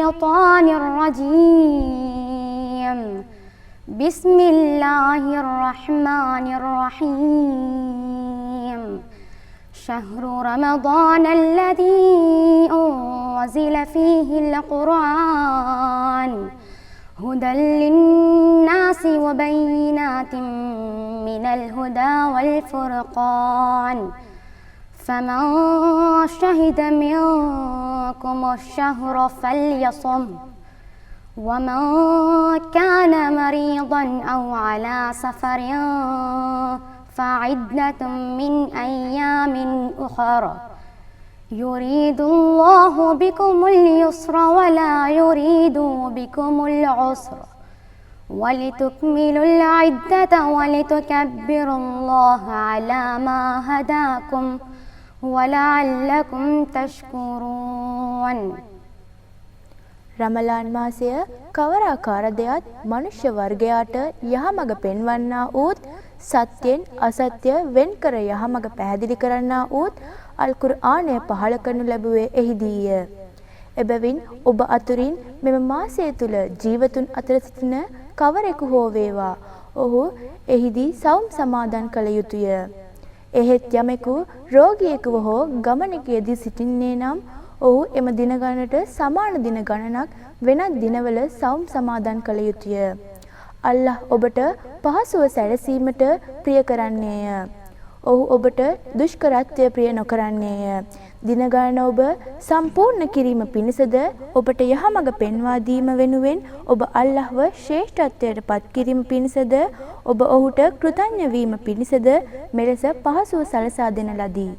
الشيطان الرجيم بسم الله الرحمن الرحيم شهر رمضان الذي أنزل فيه القرآن هدى للناس وبينات من الهدى والفرقان فمن شهد منكم الشهر فليصم ومن كان مريضا أو على سفر فعدة من أيام أخر يريد الله بكم اليسر ولا يريد بكم العسر ولتكملوا العدة ولتكبروا الله على ما هداكم ولعلكم تشكرون. රමලාන් මාසය කවර ආකාරදයක් මනුෂ්‍ය වර්ගයාට යහමඟ පෙන්වන්නා වූත් සත්‍යයෙන් අසත්‍ය වෙන් කර යහමඟ පැහැදිලි කරන්නා වූත් අල් කුර්ආනය පහළ කරනු ලැබුවේ එහිදීය. එබැවින් ඔබ අතුරින් මෙම මාසය තුල ජීවතුන් අතර සිටින කවරෙකු හෝ වේවා ඔහු එහිදී සවුම් සමාදන් කළ යුතුය. එහෙත් යමෙකු රෝගියෙකුව හෝ ගමනක යෙදී සිටින්නේ නම් ඔහු එම දින ගණනට සමාන දින ගණනක් වෙනත් දිනවල සවුම් සමාදන් කළ යුතුය. අල්ලාහ් ඔබට පහසුව සැලසීමට ප්‍රිය කරන්නේය. ඔහු ඔබට දුෂ්කරත්වය ප්‍රිය නොකරන්නේය. දින ගණන ඔබ සම්පූර්ණ කිරීම පිණිසද ඔබට යහමඟ පෙන්වා දීම වෙනුවෙන් ඔබ අල්ලාහ්ව ශ්‍රේෂ්ඨත්වයට පත් කිරීම පිණිසද ඔබ ඔහුට කෘතඥ වීම පිණිසද මෙලෙස පහසුව සලසා දෙන ලදී.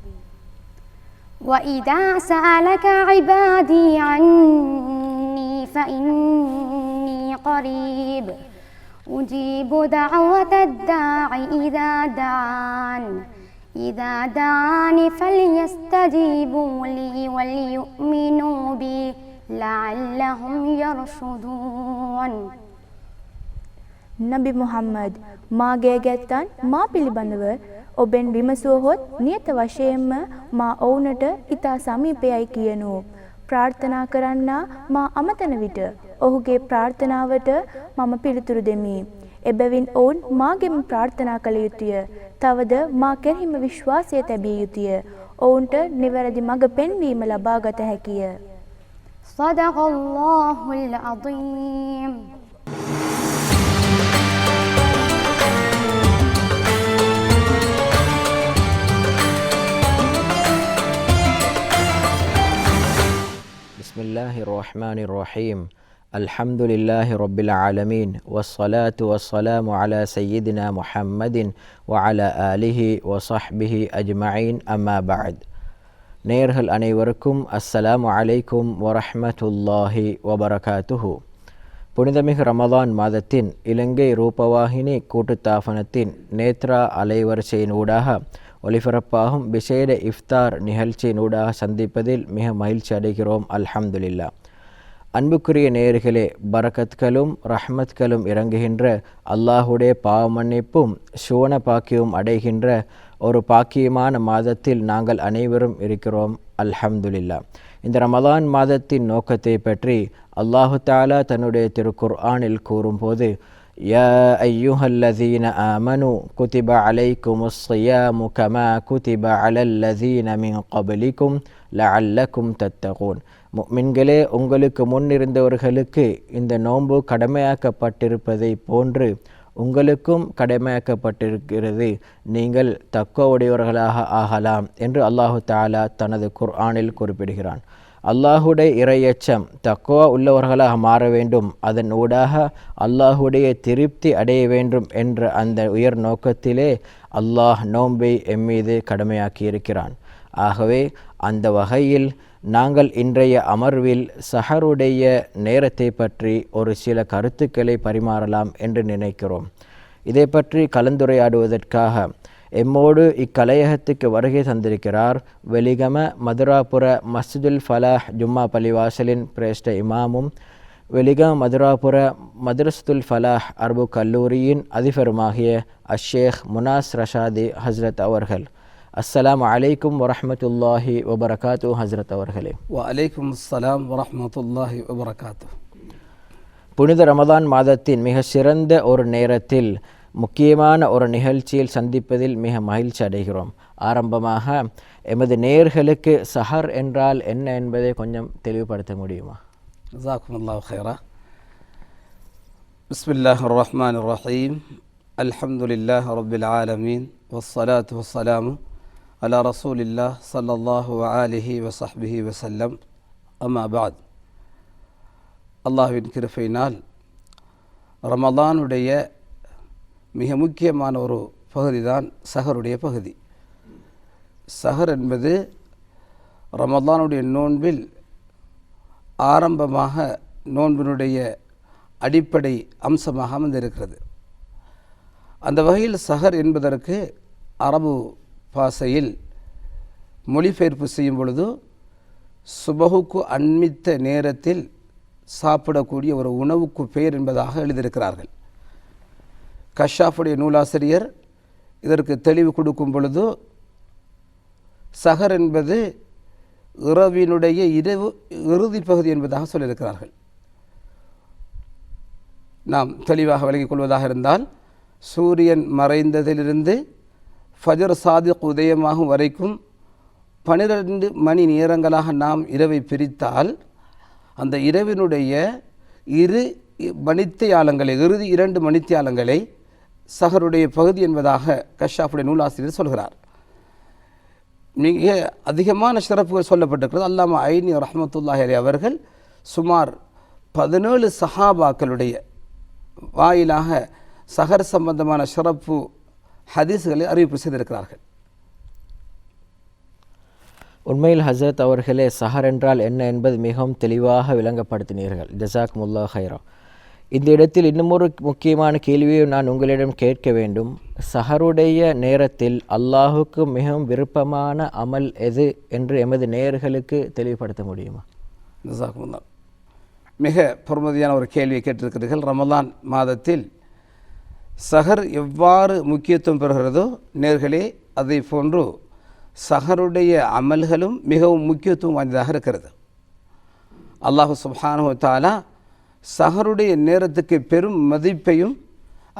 وَإِذَا سَأَلَكَ عِبَادِي عَنِّي فَإِنِّي قَرِيبٌ أُجِيبُ دَعْوَةَ الدَّاعِ إِذَا دَعَانِ فَلْيَسْتَجِيبُوا لِي وَلْيُؤْمِنُوا بِي لَعَلَّهُمْ يَرْشُدُونَ. නබි මුහම්මද් මාගේ ගැත්තන් මා පිළිබඳව ඔබෙන් විමසුවහොත් නියත වශයෙන්ම මා ඔවුනට ඉතා සමීපයයි කියනු. ප්‍රාර්ථනා කරන්නා මා අමතන විට ඔහුගේ ප්‍රාර්ථනාවට මම පිළිතුරු දෙමි. එබැවින් ඔවුන් මාගෙන් ප්‍රාර්ථනා කළ යුතුය. තවද මා කෙරෙහිම විශ්වාසය තැබිය යුතුය. ඔවුන්ට නිවැරදි මඟ පෙන්වීම ලබා ගත හැකිය. සදකල්ලාහුල් අදීම්. Bismillahirrahmanirrahim. Alhamdulillahi Rabbil Alamin. Wassalatu wassalamu ala Sayyidina Muhammadin wa ala alihi wa sahbihi ajma'in amma ba'd. நேயர்கள் அனைவருக்கும் அஸ்ஸலாமு அலைக்கும் வரஹ்மத்துல்லாஹி வபரகாத்துஹு. புனிதமிகு ரமலான் மாதத்தின் இலங்கை ரூபவாகினி கூட்டுத்தாபனத்தின் நேத்ரா அலைவரிசையின் ஊடாக ஒலிபரப்பாகும் விசேட இஃப்தார் நிகழ்ச்சியின் ஊடாக சந்திப்பதில் மிக மகிழ்ச்சி அடைகிறோம். அல்ஹம்துலில்லாஹ். அன்புக்குரிய நேயர்களே, பரக்கத்களும் ரஹ்மத்களும் இறங்குகின்ற அல்லாஹுடைய பாவ மன்னிப்பும் சுவன பாக்கியவும் அடைகின்ற ஒரு பாக்கியமான மாதத்தில் நாங்கள் அனைவரும் இருக்கிறோம். அல்ஹம்துலில்லாஹ். இந்த ரமலான் மாதத்தின் நோக்கத்தை பற்றி அல்லாஹு தஆலா தன்னுடைய திருக்குர்ஆனில் கூறும்போது, யா ஐயுஹல்லதீன ஆமனு குதிப அலைக்குமுஸ் ஸியாமு கமா குதிப அலல்லதீன மின் கப்லிக்கும் லஅல்லக்கும் தத்தகூன். முஃமின்களே, உங்களுக்கு முன் இருந்தவர்களுக்கு இந்த நோன்பு கடமையாக்கப்பட்டிருப்பதை போன்று உங்களுக்கும் கடமையாக்கப்பட்டிருக்கிறது, நீங்கள் தக்வா ஆகலாம் என்று அல்லாஹு தஆலா தனது குர்ஆனில் குறிப்பிடுகிறான். அல்லாஹுடைய இறையச்சம் தக்வா உள்ளவர்களாக மாற வேண்டும், அதன் ஊடாக அல்லாஹுடைய திருப்தி அடைய வேண்டும் என்ற அந்த உயர் நோக்கத்திலே அல்லாஹ் நோன்பை எம்மீது கடமையாக்கியிருக்கிறான். ஆகவே அந்த வகையில் நாங்கள் இன்றைய அமர்வில் சஹருடைய நேரத்தை பற்றி ஒரு சில கருத்துக்களை பரிமாறலாம் என்று நினைக்கிறோம். இதை பற்றி கலந்துரையாடுவதற்காக எம்மோடு இக்கலையகத்துக்கு வருகை தந்திருக்கிறார் வெலிகம மதுராபுர மஸ்ஜிதுல் ஃபலாஹ் ஜும்மா பள்ளிவாசலின் பிரேஷ்ட இமாமும் வெலிகம மதுராபுர மദ്രസத்துல் ஃபலாஹ் அரபு கல்லூரியின் அதிபருமாகிய அஷேக் முனாஸ் ரஷாதி ஹஸ்ரத் அவர்கள். அஸ்ஸலாமு அலைக்கும் வரஹ்மத்துல்லாஹி வபரகாத்து ஹஸ்ரத் அவர்களே. வலைக்கும் அஸ்ஸலாம் வரஹ்மத்துல்லாஹி வபரகாத்து. புனித ரமதான் மாதத்தின் மிக சிறந்த ஒரு நேரத்தில் முக்கியமான ஒரு நிகழ்ச்சியில் சந்திப்பதில் மிக மகிழ்ச்சி அடைகிறோம். ஆரம்பமாக எமது நேயர்களுக்கு சஹர் என்றால் என்ன என்பதை கொஞ்சம் தெளிவுபடுத்த முடியுமா? ஜஸாக்குமுல்லாஹு கைரா. பிஸ்மில்லாஹிர் ரஹ்மானிர் ரஹீம். அல்ஹம்துலில்லாஹி ரப்பில் ஆலமீன் வஸ்ஸலாத்து வஸ்ஸலாமு அலா ரசூலில்லாஹ் ஸல்லல்லாஹு அலைஹி வஸஹ்பிஹி வஸல்லம். அம்மா பஅத். அல்லாஹ்வின் கிருபையினால் ரமலானுடைய மிக முக்கியமான ஒரு பகுதி தான் சஹருடைய பகுதி. சஹர் என்பது ரமலானுடைய நோன்பில் ஆரம்பமாக நோன்பினுடைய அடிப்படை அம்சமாக அமைந்திருக்கிறது. அந்த வகையில் சஹர் என்பதற்கு அரபு பாஷையில் மொழிபெயர்ப்பு செய்யும் பொழுது சுபஹுக்கு அண்மித்த நேரத்தில் சாப்பிடக்கூடிய ஒரு உணவுக்கு பெயர் என்பதாக எழுதியிருக்கிறார்கள். கஷாஃபுடைய நூலாசிரியர் இதற்கு தெளிவு கொடுக்கும் பொழுது சஹர் என்பது இரவினுடைய இறுதி பகுதி என்பதாக சொல்லியிருக்கிறார்கள். நாம் தெளிவாக விளங்கிக் கொள்வதாக இருந்தால் சூரியன் மறைந்ததிலிருந்து ஃபஜர் சாதிக் உதயமாகும் வரைக்கும் 12 மணி நேரங்களாக நாம் இரவை பிரித்தால் அந்த இரவினுடைய இறுதி 2 மணித்தியாலங்களை சஹருடைய பகுதி என்பதாக கஷாஃபுடைய நூலாசிரியர் சொல்கிறார். மிக அதிகமான சிறப்புகள் சொல்லப்பட்டிருக்கிறது. அல்லாமா ஐனி ரஹ்மத்துல்லாஹி அலைஹி அவர்கள் சுமார் 17 சஹாபாக்களுடைய வாயிலாக சஹர் சம்பந்தமான சிறப்பு ஹதீஸ்களை அறிவிப்பு செய்திருக்கிறார்கள். உண்மையில் ஹசரத் அவர்களே, சஹர் என்றால் என்ன என்பது மிகவும் தெளிவாக விளங்கப்படுத்தினீர்கள். ஜஸாக்குமுல்லாஹ் ஹைரா. இந்த இடத்தில் இன்னுமொரு முக்கியமான கேள்வியை நான் உங்களிடம் கேட்க வேண்டும். சஹருடைய நேரத்தில் அல்லாஹுக்கு மிகவும் விருப்பமான அமல் எது என்று எமது நேயர்களுக்கு தெளிவுபடுத்த முடியுமா? ஜஸாக்குமுல்லாஹ். மிக பொறுமதியான ஒரு கேள்வியை கேட்டிருக்கிறீர்கள். ரமலான் மாதத்தில் சஹர் எவ்வாறு முக்கியத்துவம் பெறுகிறதோ நேர்களே, அதை போன்று சஹருடைய அமல்களும் மிகவும் முக்கியத்துவம் வாய்ந்ததாக இருக்கிறது. அல்லாஹு சுப்ஹானஹு வ தஆலா சஹருடைய நேரத்துக்கு பெரும் மதிப்பையும்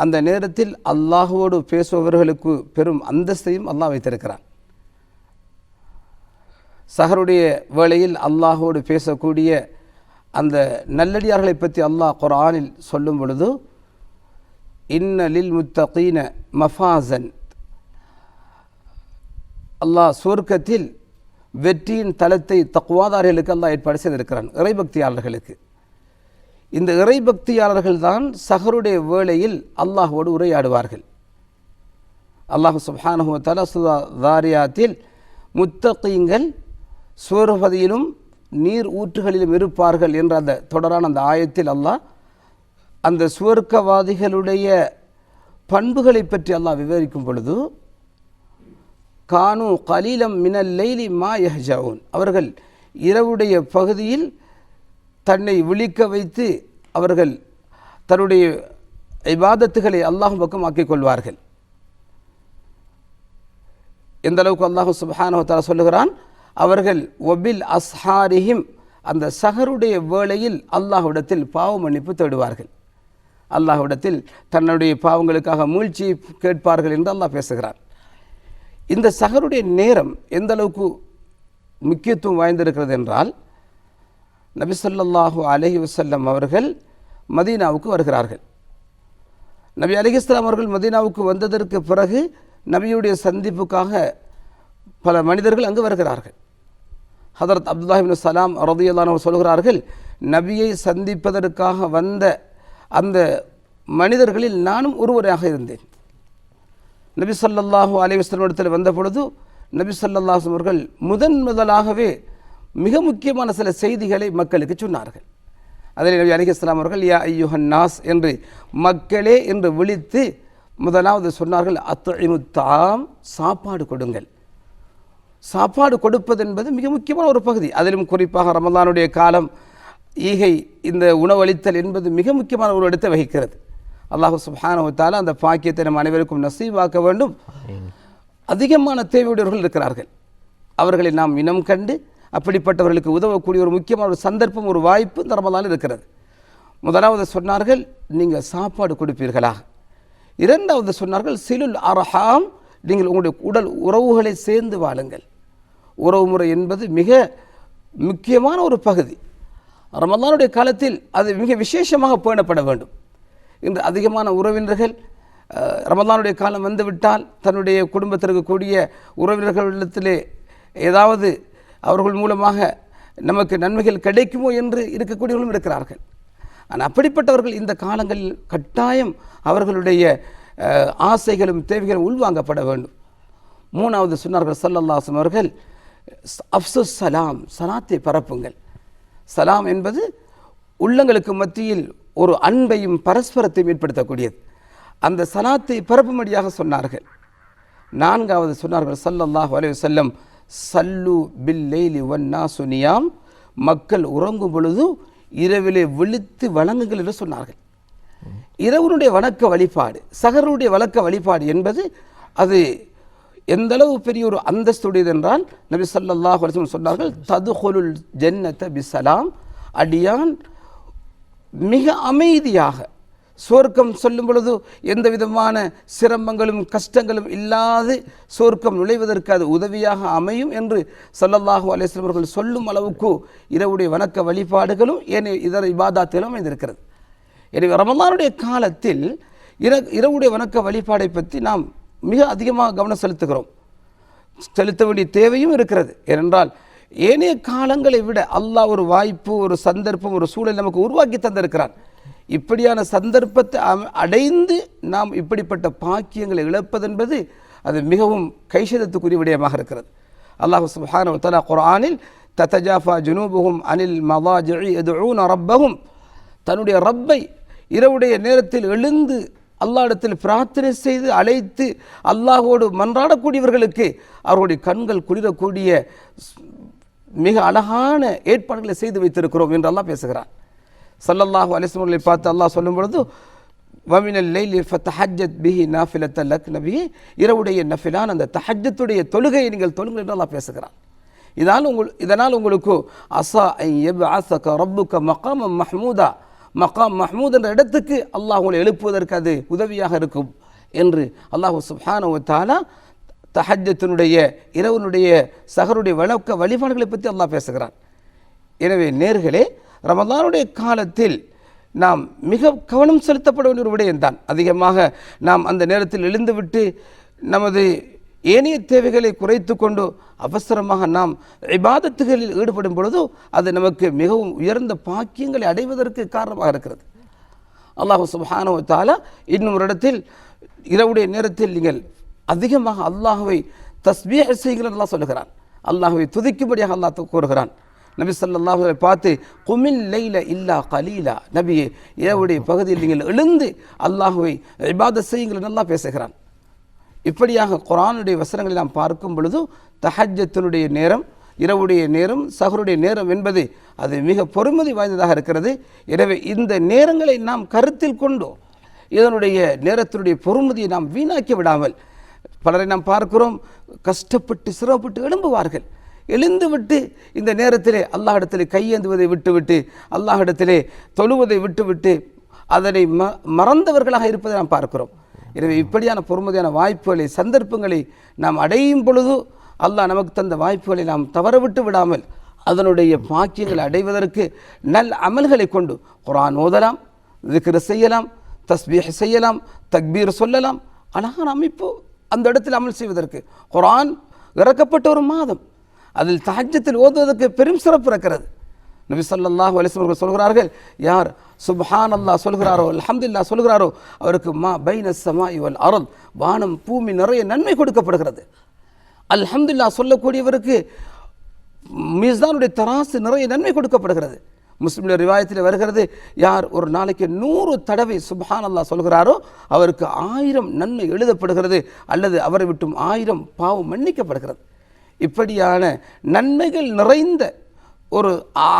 அந்த நேரத்தில் அல்லாஹுவோடு பேசுபவர்களுக்கு பெரும் அந்தஸ்தையும் அல்லாஹ் வைத்திருக்கிறான். சஹருடைய வேளையில் அல்லாஹோடு பேசக்கூடிய அந்த நல்லடியார்களை பற்றி அல்லாஹ் குர்ஆனில் சொல்லும் பொழுது, இன்ன லில் முத்தகீன மஃபாஸன், அல்லாஹ் சுவர்க்கத்தில் வெற்றியின் தலத்தை தக்வாதாரிகளுக்கு அல்லாஹ் ஏற்பாடு செய்திருக்கிறான், இறைபக்தியாளர்களுக்கு. இந்த இறைபக்தியாளர்கள் தான் சஹருடைய வேளையில் அல்லாஹோடு உரையாடுவார்கள். அல்லாஹ் சுப்ஹானஹு வ தஆலா சூரா தாரியாத்தில் முத்தகீன்கள் சுவர்கதியிலும் நீர் ஊற்றுகளிலும் இருப்பார்கள் என்ற அந்த தொடரான அந்த ஆயத்தில் அல்லாஹ் அந்த சுவர்க்கவாதிகளுடைய பண்புகளை பற்றி அல்லாஹ் விவரிக்கும் பொழுது, கானு கலீலம் மினல் லைலி மா யஹ்ஜஊன், அவர்கள் இரவுடைய பகுதியில் தன்னை விழிக்க வைத்து அவர்கள் தன்னுடைய இபாதத்துகளை அல்லாஹ் பக்கம் ஆக்கிக் கொள்வார்கள். எந்த அளவுக்கு அல்லாஹ் சுப்ஹானஹு வ தஆலா சொல்லுகிறான், அவர்கள் ஒபில் அஸ்ஹாரிஹிம், அந்த சஹருடைய வேளையில் அல்லாஹ்விடத்தில் பாவ மன்னிப்பு தேடுவார்கள், அல்லாஹ்விடத்தில் தன்னுடைய பாவங்களுக்காக மீழ்ச்சி கேட்பார்கள் என்று அல்லாஹ் பேசுகிறான். இந்த சஹருடைய நேரம் எந்த அளவுக்கு முக்கியத்துவம் வாய்ந்திருக்கிறது என்றால், நபி ஸல்லல்லாஹு அலைஹி வஸல்லம் அவர்கள் மதீனாவுக்கு வருகிறார்கள். நபி அலைஹிஸ்ஸலாம் அவர்கள் மதீனாவுக்கு வந்ததற்கு பிறகு நபியுடைய சந்திப்புக்காக பல மனிதர்கள் அங்கு வருகிறார்கள். ஹதரத் அப்துல்லாஹ் இப்னு சலாம் ரலியல்லாஹு அன்ஹு சொல்கிறார்கள், நபியை சந்திப்பதற்காக வந்த அந்த மனிதர்களில் நானும் ஒருவராக இருந்தேன். நபி ஸல்லல்லாஹு அலைஹி வஸல்லம் இடத்தில் வந்த பொழுது நபி ஸல்லல்லாஹு அலைஹி அவர்கள் முதலாகவே மிக முக்கியமான சில செய்திகளை மக்களுக்கு சொன்னார்கள். அதில் நபி அலைஹிஸ்ஸலாம் அவர்கள் யா ஐயுஹன் நாஸ் என்று மக்களே என்று விழித்து முதலாவது சொன்னார்கள், அத்இமுத் தஆம், சாப்பாடு கொடுங்கள். சாப்பாடு கொடுப்பது என்பது மிக முக்கியமான ஒரு பகுதி. அதிலும் குறிப்பாக ரமலானுடைய காலம், ஈகை, இந்த உணவளித்தல் என்பது மிக முக்கியமான ஒரு இடத்தை வகிக்கிறது. அல்லாஹ் சுப்ஹானஹு வ தஆலா அந்த பாக்கியத்தை நம் அனைவருக்கும் நசீபாக்க வேண்டும். அதிகமான தேவையுடையவர்கள் இருக்கிறார்கள். அவர்களை நாம் இனம் கண்டு அப்படிப்பட்டவர்களுக்கு உதவக்கூடிய ஒரு முக்கியமான ஒரு சந்தர்ப்பம், ஒரு வாய்ப்பு இந்த ரமலானில் இருக்கிறது. முதலாவது சொன்னார்கள், நீங்கள் சாப்பாடு கொடுப்பீர்களா. இரண்டாவது சொன்னார்கள், சிலுல் அர்ஹாம், நீங்கள் உங்களுடைய உடல் உறவுகளை சேர்ந்து வாழுங்கள். உறவு முறை என்பது மிக முக்கியமான ஒரு பகுதி. ரமலானுடைய காலத்தில் அது மிக விசேஷமாக பேணப்பட வேண்டும். இன்று அதிகமான உறவினர்கள் ரமலானுடைய காலம் வந்துவிட்டால் தன்னுடைய குடும்பத்தில் இருக்கக்கூடிய உறவினர்களிடத்திலே ஏதாவது அவர்கள் மூலமாக நமக்கு நன்மைகள் கிடைக்குமோ என்று இருக்கக்கூடியவர்களும் இருக்கிறார்கள். ஆனால் அப்படிப்பட்டவர்கள் இந்த காலங்களில் கட்டாயம் அவர்களுடைய ஆசைகளும் தேவைகளும் உள்வாங்கப்பட வேண்டும். மூணாவது சொன்னார்கள் ஸல்லல்லாஹு அலைஹி வஸல்லம் அவர்கள், அஃப்ஸுஸ் சலாம், சலாத்தை பரப்புங்கள். சலாம் என்பது உள்ளங்களுக்கு மத்தியில் ஒரு அன்பையும் பரஸ்பரத்தையும் ஏற்படுத்தக்கூடியது. அந்த சலாத்தை பரப்பும்படியாக சொன்னார்கள். நான்காவது சொன்னார்கள் ஸல்லல்லாஹு அலைஹி வஸல்லம், சல்லு பில்லைலி வன்னாசு நியாம், மக்கள் உறங்கும் பொழுது இரவிலே விழித்து வணங்குங்கள் என்று சொன்னார்கள். இரவனுடைய வணக்க வழிபாடு, சஹருடைய வழக்க வழிபாடு என்பது அது எந்த அளவு பெரிய ஒரு அந்தஸ்துடையது என்றால், நபி ஸல்லல்லாஹு அலைஹி வஸல்லம் சொன்னார்கள், ததுஹுலுல் ஜன்னத பிஸ்ஸலாம், அடியான் மிக அமைதியாக சொர்க்கம் சொல்லும் பொழுது எந்த விதமான சிரமங்களும் கஷ்டங்களும் இல்லாது சொர்க்கம் நுழைவதற்கு அது உதவியாக அமையும் என்று ஸல்லல்லாஹு அலைஹி வஸல்லம் அவர்கள் சொல்லும் அளவுக்கு இரவுடைய வணக்க வழிபாடுகளும் ஏனைய இதர இபாதாத்திலும் அமைந்திருக்கிறது. எனவே ரமலானுடைய காலத்தில் இரவுடைய வணக்க வழிபாடை பற்றி நாம் மிக அதிகமாக கவனம் செலுத்துகிறோம். செலுத்த வேண்டிய தேவையும் இருக்கிறது. ஏனென்றால் ஏனைய காலங்களை விட அல்லாஹ் ஒரு வாய்ப்பு, ஒரு சந்தர்ப்பம், ஒரு சூழல் நமக்கு உருவாக்கி தந்திருக்கிறான். இப்படியான சந்தர்ப்பத்தை அடைந்து நாம் இப்படிப்பட்ட பாக்கியங்களை இழப்பதென்பது அது மிகவும் கைசேதத்துக்குரிய விடயமாக இருக்கிறது. அல்லாஹ் சுப்ஹானஹு வ தஆலா குர்ஆனில், ததஜாஃபா ஜுனூபுஹும் அனில் மதாஜிஇ யதுஊன ரப்பஹும், தன்னுடைய ரப்பை இரவுடைய நேரத்தில் எழுந்து அல்லாஹ்விடத்தில் பிரார்த்தனை செய்து அழைத்து அல்லாஹோடு மன்றாடக்கூடியவர்களுக்கு அவர்களுடைய கண்கள் குளிரக்கூடிய மிக அழகான ஏற்பாடுகளை செய்து வைத்திருக்கிறோம் என்று அல்லாஹ் பேசுகிறான். ஸல்லல்லாஹு அலைஹி வஸல்லம் பார்த்து அல்லாஹ் சொல்லும் பொழுது, வமினல் லைலி ஃபதஹஜ்ஜத் பிஹி நாஃபிலத்தன் லக், நபியே இரவுடைய நஃபிலான அந்த தஹஜ்ஜத்துடைய தொழுகையை நீங்கள் தொழுங்கள் என்று அல்லாஹ் பேசுகிறான். இதனால் உங்களுக்கு அஸா அன் யப்அஸக ரப்புக மகாமம் மஹ்மூதா, மகாம் மஹ்மூத் என்ற இடத்துக்கு அல்லாஹ் உங்களை எழுப்புவதற்கு அது உதவியாக இருக்கும் என்று அல்லாஹ் சுப்ஹானஹு வ தஆலா தஹஜ்ஜத்தினுடைய இரவுனுடைய சஹருடைய வழக்க வழிபாடுகளை பற்றி அல்லாஹ் பேசுகிறான். எனவே நேர்களே, ரமலானுடைய காலத்தில் நாம் மிக கவனம் செலுத்தப்பட வேண்டிய ஒரு விடயம்தான். அதிகமாக நாம் அந்த நேரத்தில் எழுந்துவிட்டு நமது ஏனைய தேவைகளை குறைத்து கொண்டு அவசரமாக நாம் இபாதத்துகளில் ஈடுபடும் பொழுது அது நமக்கு மிகவும் உயர்ந்த பாக்கியங்களை அடைவதற்கு காரணமாக இருக்கிறது. அல்லாஹ் சுப்ஹானஹு வ தஆலா இன்னும் ஒரு இடத்தில், இரவுடைய நேரத்தில் நீங்கள் அதிகமாக அல்லாஹ்வை தஸ்பீஹ் செய்யுங்கள் அல்லாஹ் சொல்லுகிறான். அல்லாஹ்வை துதிக்கும்படியாக அல்லாஹ் கூறுகிறான். நபி ஸல்லல்லாஹு அலைஹி பார்த்து, குமில் லைல இல்லா கலீலா, நபியே இரவுடைய பகுதியில் நீங்கள் எழுந்து அல்லாஹ்வை இபாதத் செய்யுங்கள் என்று அல்லாஹ் பேசுகிறான். இப்படியாக குர்ஆனுடைய வசனங்களை நாம் பார்க்கும் பொழுது தஹஜ்ஜத்தினுடைய நேரம், இரவுடைய நேரம், சஹருடைய நேரம் என்பது அது மிக பொறுமதி வாய்ந்ததாக இருக்கிறது. எனவே இந்த நேரங்களை நாம் கருத்தில் கொண்டு இதனுடைய நேரத்தினுடைய பொறுமதியை நாம் வீணாக்கி விடாமல், பலரை நாம் பார்க்கிறோம் கஷ்டப்பட்டு சிரமப்பட்டு எழும்புவார்கள். எழுந்துவிட்டு இந்த நேரத்திலே அல்லாஹ்விடத்திலே கையேந்துவதை விட்டுவிட்டு, அல்லாஹ்விடத்திலே தொழுவதை விட்டுவிட்டு அதனை மறந்தவர்களாக இருப்பதை நாம் பார்க்கிறோம். எனவே இப்படியான பொறுமதியான வாய்ப்புகளை, சந்தர்ப்பங்களை நாம் அடையும் பொழுது அல்லாஹ் நமக்கு தந்த வாய்ப்புகளை நாம் தவறவிட்டு விடாமல் அதனுடைய பாக்கியங்களை அடைவதற்கு நல் அமல்களை கொண்டு குர்ஆன் ஓதலாம், ذிக்ர் செய்யலாம், தஸ்பீஹ் செய்யலாம், தக்பீர் சொல்லலாம். அழகான அமைப்பு அந்த இடத்தில் அமல் செய்வதற்கு. குர்ஆன் இறக்கப்பட்ட ஒரு மாதம், அதில் தஹஜ்ஜத்தில் ஓதுவதற்கு பெரும் சிறப்பு இருக்கிறது. நபி ஸல்லல்லாஹு அலைஹி வஸல்லம் சொல்கிறார்கள், யார் சுப்ஹானல்லாஹ் சொல்கிறாரோ, அல்ஹம்துலில்லாஹ் சொல்கிறாரோ, அவருக்கு மா பைன ஸமாஇ வல் அர்த், வானம் பூமி நிறைய நன்மை கொடுக்கப்படுகிறது. அல்ஹம்துலில்லாஹ் சொல்லக்கூடியவருக்கு மீசானுடைய தராசு நிறைய நன்மை கொடுக்கப்படுகிறது. முஸ்லிமுடைய ரிவாயத்தில் வருகிறது, யார் ஒரு நாளைக்கு 100 தடவை சுப்ஹானல்லாஹ் சொல்கிறாரோ அவருக்கு 1000 நன்மை எழுதப்படுகிறது, அல்லது அவரை விட்டும் 1000 பாவம் மன்னிக்கப்படுகிறது. இப்படியான நன்மைகள் நிறைந்த ஒரு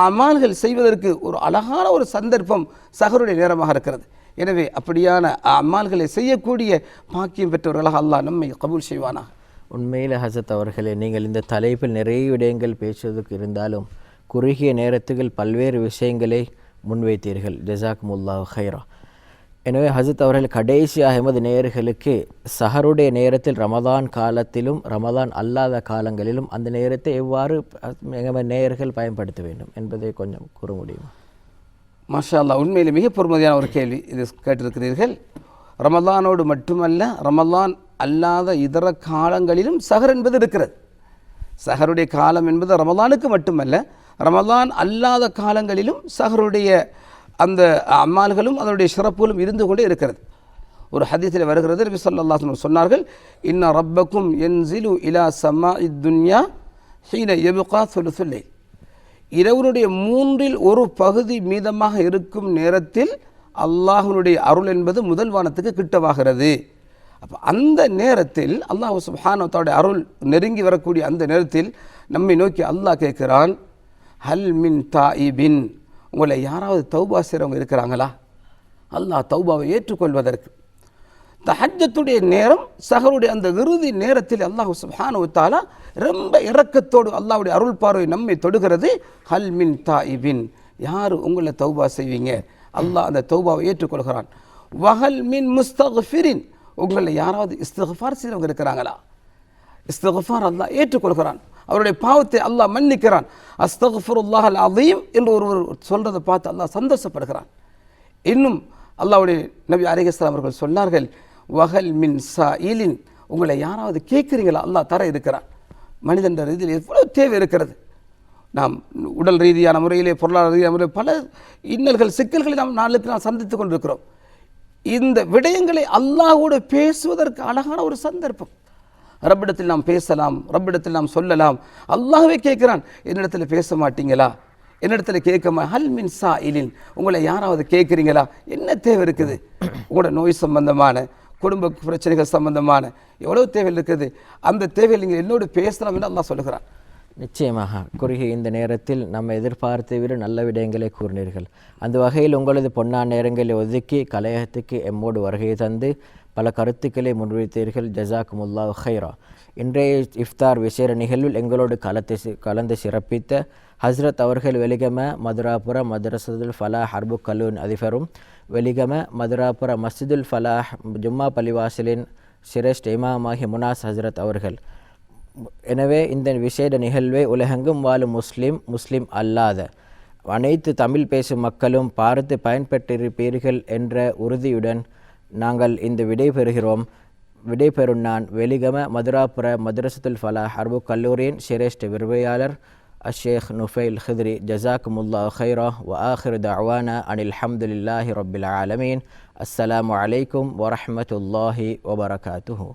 அமல்கள் செய்வதற்கு ஒரு அழகான ஒரு சந்தர்ப்பம் சஹருடைய நேரமாக இருக்கிறது. எனவே அப்படியான அமல்களை செய்யக்கூடிய பாக்கியம் பெற்றவர்களாக அல்லாஹ் நம்மை கபூல் செய்வானாக. உண்மையில் ஹசரத் அவர்களே, நீங்கள் இந்த தலைப்பில் நிறைய விடயங்கள் பேசுவதற்கு இருந்தாலும் குறுகிய நேரத்துகள் பல்வேறு விஷயங்களை முன்வைத்தீர்கள். ஜஸாக்குமுல்லாஹ் ஹைரா. எனவே ஹசரத் அவர்கள் கடைசியாக எமது நேயர்களுக்கு சஹருடைய நேரத்தில் ரமதான் காலத்திலும் ரமதான் அல்லாத காலங்களிலும் அந்த நேரத்தை எவ்வாறு எங்கள் நேயர்கள் பயன்படுத்த வேண்டும் என்பதை கொஞ்சம் கூற முடியுமா? மாஷா அல்லாஹ், உண்மையில் மிக பொறுமதியான ஒரு கேள்வி இது கேட்டிருக்கிறீர்கள். ரமலானோடு மட்டுமல்ல, ரமலான் அல்லாத இதர காலங்களிலும் சஹர் என்பது இருக்கிறது. சஹருடைய காலம் என்பது ரமலானுக்கு மட்டுமல்ல, ரமலான் அல்லாத காலங்களிலும் சஹருடைய அந்த அம்மால்களும் அதனுடைய சிறப்புகளும் இருந்து கொண்டே இருக்கிறது. ஒரு ஹதீஸில் வருகிறது, நபி ஸல்லல்லாஹு அலைஹி வஸல்லம் சொன்னார்கள், இன்ன ரப்பக்கும் யன்சிலு இலா ஸமாஇ துன்யா ஹீன யப்கா ஸுலுஸுல் லைல். இரவுனுடைய 1/3 பகுதி மீதமாக இருக்கும் நேரத்தில் அல்லாஹ்வுடைய அருள் என்பது முதல் வானத்துக்கு கிட்டவாகிறது. அப்போ அந்த நேரத்தில் அல்லாஹ் சுப்ஹானஹு வ தஆலா அருள் நெருங்கி வரக்கூடிய அந்த நேரத்தில் நம்மை நோக்கி அல்லாஹ் கேட்கிறான், ஹல் மின் தாயிபின், உங்களை யாராவது தௌபா செய்கிறவங்க இருக்கிறாங்களா? அல்லாஹ் தௌபாவை ஏற்றுக்கொள்வதற்கு தஹஜ்ஜத்துடைய நேரம் சஹருடைய அந்த இறுதி நேரத்தில் அல்லாஹ் சுப்ஹானஹு வ தஆலா ரொம்ப இரக்கத்தோடு அல்லாஹ்வுடைய அருள் பார்வை நம்மை தொடுகிறது. ஹல் மின் தாயிபின், யார் உங்களை தௌபா செய்வீங்க? அல்லாஹ் அந்த தௌபாவை ஏற்றுக்கொள்கிறான். வஹல் மின் முஸ்தக்ஃபிரின், உங்களை யாராவது இஸ்திக்ஃபார் செய்கிறவங்க இருக்கிறாங்களா? இஸ்திக்ஃபார் அல்லாஹ் ஏற்றுக்கொள்கிறான். அவருடைய பாவத்தை அல்லாஹ் மன்னிக்கிறான். அஸ்தக்ஃபிருல்லாஹ் அல் அஸீம் என்று ஒருவர் சொல்றதை பார்த்து அல்லாஹ் சந்தோஷப்படுகிறான். இன்னும் அல்லாஹ்வுடைய நபி அலைஹிஸ்ஸலாம் அவர்கள் சொன்னார்கள், வஹல் மின் சாயிலின், உங்களை யாராவது கேட்குறீங்களா? அல்லாஹ் தர இருக்கிறான். மனிதன் ரீதியில் எவ்வளவு தேவை இருக்கிறது. நாம் உடல் ரீதியான முறையிலே, பொருளாதார ரீதியான முறையில் பல இன்னல்கள் சிக்கல்களை நாம் நாளுக்கு நாம் சந்தித்து கொண்டிருக்கிறோம். இந்த விடயங்களை அல்லாஹ்வோடு பேசுவதற்கு அழகான ஒரு சந்தர்ப்பம். ரப்பிடத்தில் நாம் பேசலாம், ரப்பிடத்தில் நாம் சொல்லலாம். அல்லாஹ்வே கேட்கிறான், என்னிடத்தில் பேச மாட்டீங்களா? என்னிடத்தில் கேட்கமா? ஹல் மின் சாயிலின், உங்களை யாராவது கேட்குறீங்களா? என்ன தேவை இருக்குது? உங்களோட நோய் சம்பந்தமான, குடும்ப பிரச்சனைகள் சம்பந்தமான எவ்வளவு தேவைகள் இருக்குது. அந்த தேவையில் நீங்கள் என்னோடு பேசலாம் என்று அல்லாஹ் சொல்லுகிறான். நிச்சயமாக குறுகிய இந்த நேரத்தில் நம்ம எதிர்பார்த்தை விட நல்ல விடயங்களை கூறினீர்கள். அந்த வகையில் உங்களது பொன்னான நேரங்களை ஒதுக்கி கலையகத்துக்கு எம்மோடு வருகை தந்து பல கருத்துக்களை முன்வைத்தீர்கள். ஜஸாக்குமுல்லாஹ் ஹைரா. இன்றைய இஃப்தார் விசேட நிகழ்வில் எங்களோடு கலந்து சிறப்பித்த ஹஸ்ரத் அவர்கள் வெலிகம மதுராபுர மதரசத்துல் ஃபலாஹ் ஹர்பு கல்லூன் அதிபரும் வெலிகம மதுராபுர மஸ்ஜிதுல் ஃபலாஹ் ஜும்மா பள்ளிவாசலின் சிரேஷ்ட இமாமாகிய முனாஸ் ஹஸ்ரத் அவர்கள். எனவே இந்த விசேட நிகழ்வை உலகெங்கும் வாழும் முஸ்லிம் அல்லாத அனைத்து தமிழ் பேசும் மக்களும் பார்த்து பயன்பெற்றிருப்பீர்கள் என்ற உறுதியுடன் நாங்கள் இந்த விடைபெறும் நான் வெலிகம மதுராபுர மதரசத்துல் ஃபலாஹ் ஹர்பு கல்லூரியின் சிரேஷ்ட விரிவையாளர் அஷேக் நுஃபைல் ஹித்ரி. ஜஸாக்குமுல்லாஹ் ஹைரா. வ ஆஹிரு தஅவானா அனில் ஹம்துலில்லாஹி ரப்பில் ஆலமீன். அஸ்ஸலாமு அலைக்கும் வரஹ்மத்துல்லாஹி வபரகாத்துஹு.